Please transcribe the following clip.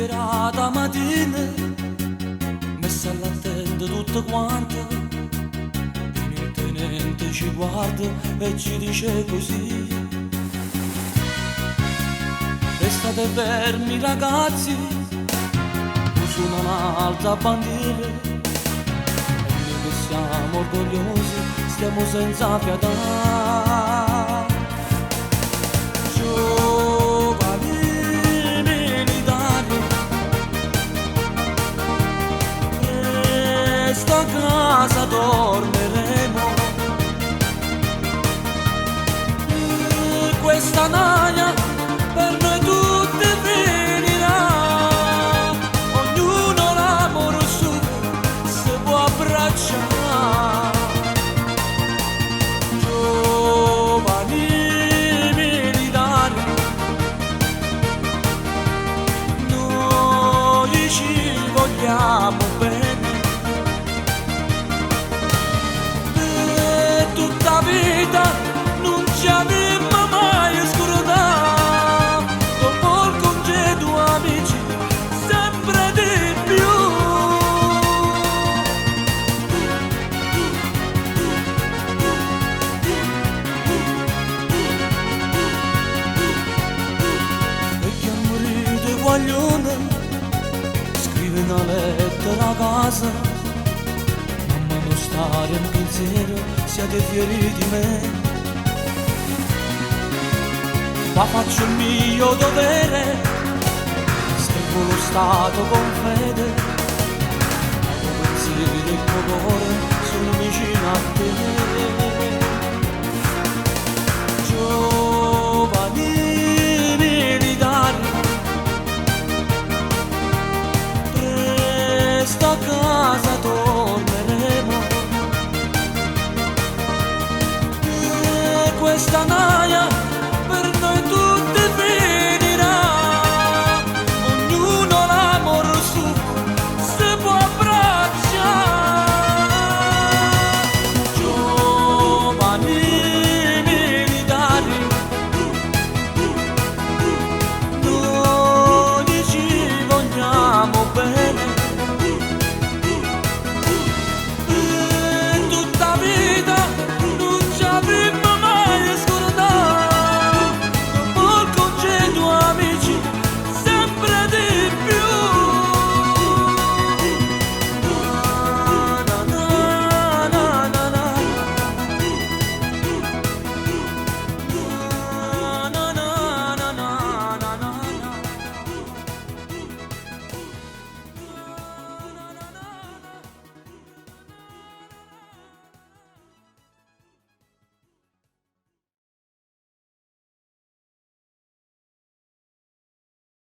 serata mattina, messa all'attento tutto quanto, il tenente ci guarda e ci dice così: restate fermi ragazzi, su un'altra bandiera, e noi che siamo orgogliosi stiamo senza pietà. A casa dormiremo, questa naglia per noi tutti finirà, ognuno l'amore suo si può abbracciare. Giovani militari, noi ci vogliamo bene, vita non ci avremmo mai scordato, dopo il congedo amici sempre di più. E chi ha morito guaglione scrive una lettera a casa: mamma non stare in pensiero, siete fieri di me. Ma faccio il mio dovere, servo lo Stato con fede, i pensieri del tuo cuore sono vicino a te. Giovani militari, presto a casa